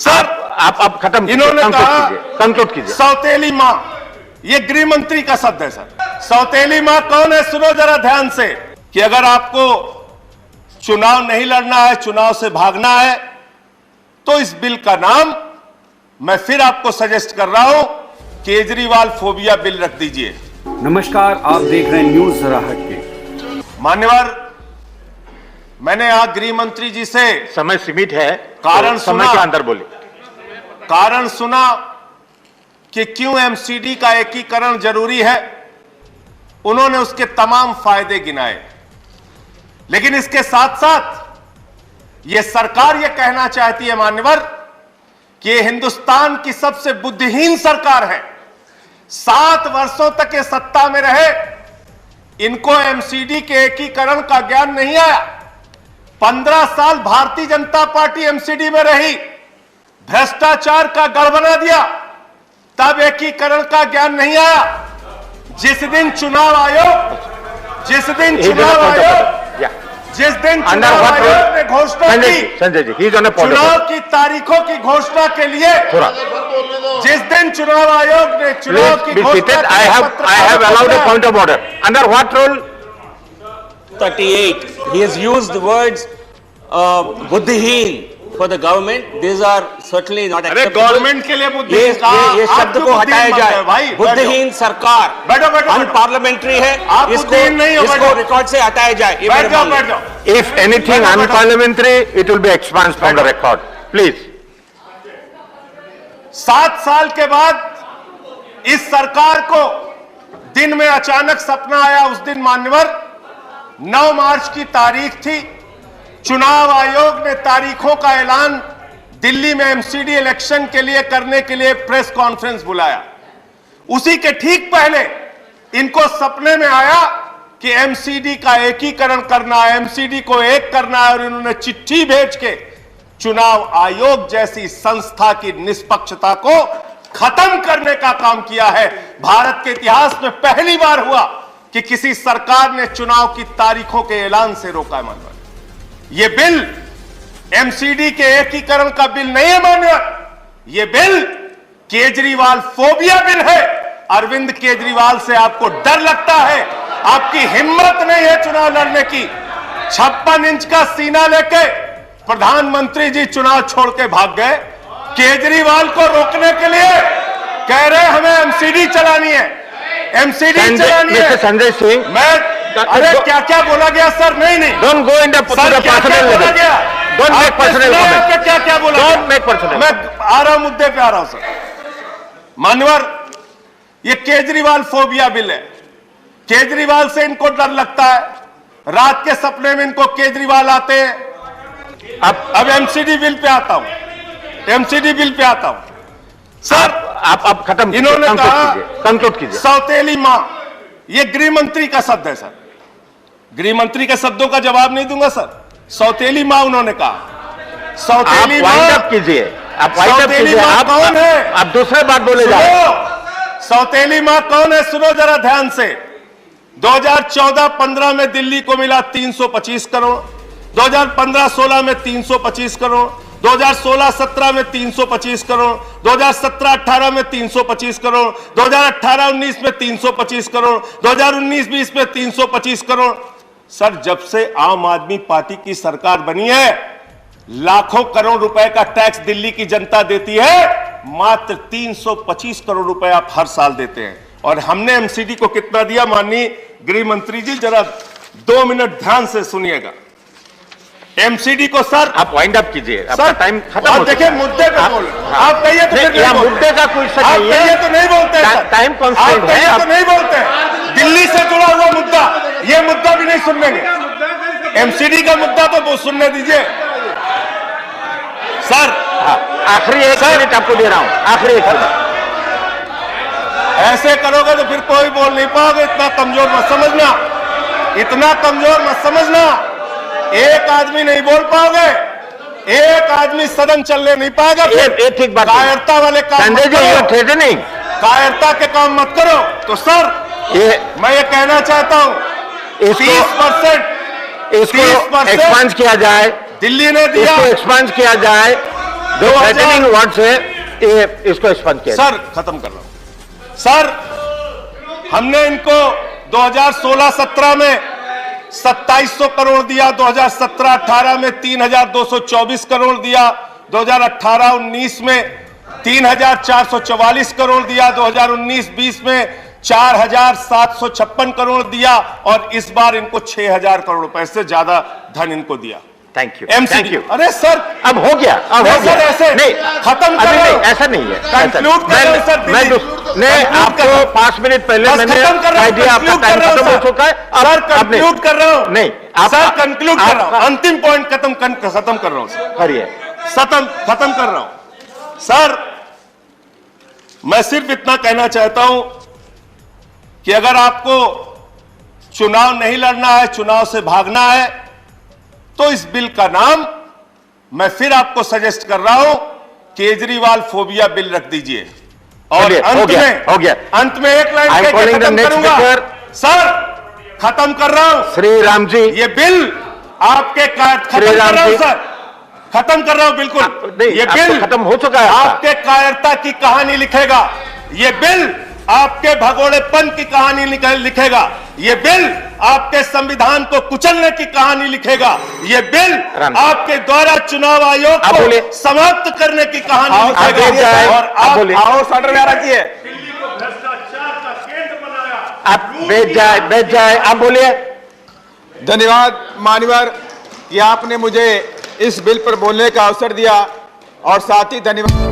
Sir आप खत्म, इन्होंने कहा कंक्लूड कीजिए। सौतेली मां, ये गृह मंत्री का शब्द है सर। सौतेली मां कौन है? सुनो जरा ध्यान से कि अगर आपको चुनाव नहीं लड़ना है, चुनाव से भागना है, तो इस बिल का नाम मैं फिर आपको सजेस्ट कर रहा हूं, केजरीवाल फोबिया बिल रख दीजिए। नमस्कार, आप देख रहे हैं न्यूज जरा हटके। मान्यवर, मैंने यहां गृह मंत्री जी से समय सीमित है, कारण तो समय सुना, के अंदर बोले। कारण सुना कि क्यों एमसीडी का एकीकरण जरूरी है। उन्होंने उसके तमाम फायदे गिनाए, लेकिन इसके साथ साथ यह सरकार यह कहना चाहती है मान्यवर कि यह हिंदुस्तान की सबसे बुद्धिहीन सरकार है। 7 वर्षों तक ये सत्ता में रहे, इनको एमसीडी के एकीकरण का ज्ञान नहीं आया। 15 साल भारतीय जनता पार्टी एमसीडी में रही, भ्रष्टाचार का गढ़ बना दिया, तब एकीकरण का ज्ञान नहीं आया। जिस दिन चुनाव आयोग जिस दिन चुनाव आयोग ने घोषणा की, संजय जी, चुनाव की तारीखों की घोषणा के लिए, जिस दिन चुनाव आयोग ने चुनाव की घोषणा, I have allowed a point of order. Under what rule? 38. He has used the words buddhihin for the government. These are certainly not acceptable. Government के लिए बुद्धिहीन ये शब्द को हटाया जाए। बुद्धिहीन सरकार अनपार्लियामेंट्री है, इसको रिकॉर्ड से हटाया जाए। बैठ जाओ। If anything unparliamentary, it will be expunged from the record. Please. 7 साल के बाद इस सरकार को दिन में अचानक सपना आया। उस दिन मान्यवर 9 मार्च की तारीख थी। चुनाव आयोग ने तारीखों का ऐलान दिल्ली में एमसीडी इलेक्शन के लिए करने के लिए प्रेस कॉन्फ्रेंस बुलाया। उसी के ठीक पहले इनको सपने में आया कि एमसीडी का एकीकरण करना है, एमसीडी को एक करना है, और इन्होंने चिट्ठी भेज के चुनाव आयोग जैसी संस्था की निष्पक्षता को खत्म करने का काम किया है। भारत के इतिहास में पहली बार हुआ कि किसी सरकार ने चुनाव की तारीखों के ऐलान से रोका है। मानव, यह बिल एमसीडी के एकीकरण का बिल नहीं है मान्यवर, यह बिल केजरीवाल फोबिया बिल है। अरविंद केजरीवाल से आपको डर लगता है, आपकी हिम्मत नहीं है चुनाव लड़ने की। 56 इंच का सीना लेके प्रधानमंत्री जी चुनाव छोड़ के भाग गए। केजरीवाल को रोकने के लिए कह रहे हमें एमसीडी चलानी है, एमसीडी चलानी है। संजय सिंह, मैं अरे क्या क्या बोला गया सर? नहीं don't go in the personal level. Don't make personal comment. क्या क्या बोला? Don't make personal. मैं आ रहा हूं, मुद्दे पे आ रहा हूं सर। मान्यवर, ये केजरीवाल फोबिया बिल है। केजरीवाल से इनको डर लगता है। रात के सपने में इनको केजरीवाल आते हैं। अब एमसीडी बिल पे आता हूं, एमसीडी बिल पे आता हूं सर। आप खत्म, इन्होंने कहा कंक्लूड कीजिए। सौतेली मां, ये गृह मंत्री का शब्द है सर। गृह मंत्री के शब्दों का जवाब नहीं दूंगा सर। सौतेली मां उन्होंने कहा। सौतेली मां कीजिए, सौतेली मां कौन है? आप दूसरे बात बोले जा रहे हैं। सौतेली मां कौन है? सुनो जरा ध्यान से। 2014-15 में दिल्ली को मिला 325 करोड़, 2015-16 में 325 करोड़, 2016-17 में 325 करोड़, 2017-18 में 325 करोड़, 2018-19 में 325 करोड़, 2019-20 में 325 करोड़। सर, जब से आम आदमी पार्टी की सरकार बनी है, लाखों करोड़ रुपए का टैक्स दिल्ली की जनता देती है, मात्र 325 करोड़ रुपए आप हर साल देते हैं। और हमने एमसीडी को कितना दिया? माननीय गृह मंत्री जी जरा 2 मिनट ध्यान से सुनिएगा। एमसीडी को सर आप वाइंड अप कीजिए, सर टाइम खत्म हो। देखिए मुद्दे पे बोल, आप कहिए तो फिर नहीं मुद्दे का कोई सच नहीं है, तो नहीं बोलते सर। टाइम कांस्टेंट है, तो नहीं बोलते। दिल्ली से जुड़ा हुआ मुद्दा, ये मुद्दा भी नहीं सुनेंगे। एमसीडी का मुद्दा तो सुनने दीजिए सर। आखिरी 1 मिनट आपको दे रहा हूं, आखिरी 1 मिनट। ऐसे करोगे तो फिर कोई बोल नहीं पाओगे। इतना कमजोर मत समझना, इतना कमजोर मत समझना। एक आदमी नहीं बोल पाओगे, एक आदमी सदन चलने नहीं पाएगा। ये ठीक बात, कायरता वाले काम संजय जी, नहीं कायरता के काम मत करो। तो सर मैं ये कहना चाहता हूं, 30% इसको एक्सपांड किया जाए, दिल्ली ने दिया, इसको एक्सपांड किया जाए। जो थ्रेटनिंग वर्ड्स है ये इसको एक्सपांड किया। सर खत्म कर रहा हूं। सर हमने इनको 2016-17 में 2700 करोड़ दिया, 2017-18 में 3224 करोड़ दिया, 2018-19 में 3444 करोड़ दिया, 2019-20 में 4756 करोड़ दिया और इस बार इनको 6000 करोड़ रुपए से ज्यादा धन इनको दिया। Thank you, MC thank you. अरे सर अब हो गया, अब हो गया। ऐसे नहीं खत्म अभी करो, नहीं, ऐसा नहीं है। कंक्लूड करो सर। मैं आपको 5 मिनट पहले मैंने कह दिया आपका टाइम खत्म हो चुका है। सर कंक्लूड कर रहा हूं। नहीं सर कंक्लूड कर रहा हूं, अंतिम पॉइंट खत्म कर रहा हूं सर। करिए। खत्म कर रहा हूं सर। मैं सिर्फ इतना कहना चाहता हूं कि अगर आपको चुनाव नहीं लड़ना है, चुनाव से भागना है, तो इस बिल का नाम मैं फिर आपको सजेस्ट कर रहा हूं, केजरीवाल फोबिया बिल रख दीजिए। और अंत में एक लाइन कह के खत्म करूंगा सर, खत्म कर रहा हूं। श्री राम जी, ये बिल आपके खत्म कर रहा हूं सर, खत्म कर रहा हूं बिल्कुल। ये बिल खत्म हो चुका है। आपके कायरता की कहानी लिखेगा। ये बिल आपके भगोड़ेपन की कहानी लिखेगा। ये बिल आपके संविधान को कुचलने की कहानी लिखेगा। ये बिल आपके द्वारा चुनाव आयोग को समाप्त करने की कहानी लिखेगा। और आप रखिए, भ्रष्टाचार का केंद्र बनाया। आप बैठ जाए, आप बोलिए। धन्यवाद मान्यवर कि आपने मुझे इस बिल पर बोलने का अवसर दिया और साथ ही धन्यवाद।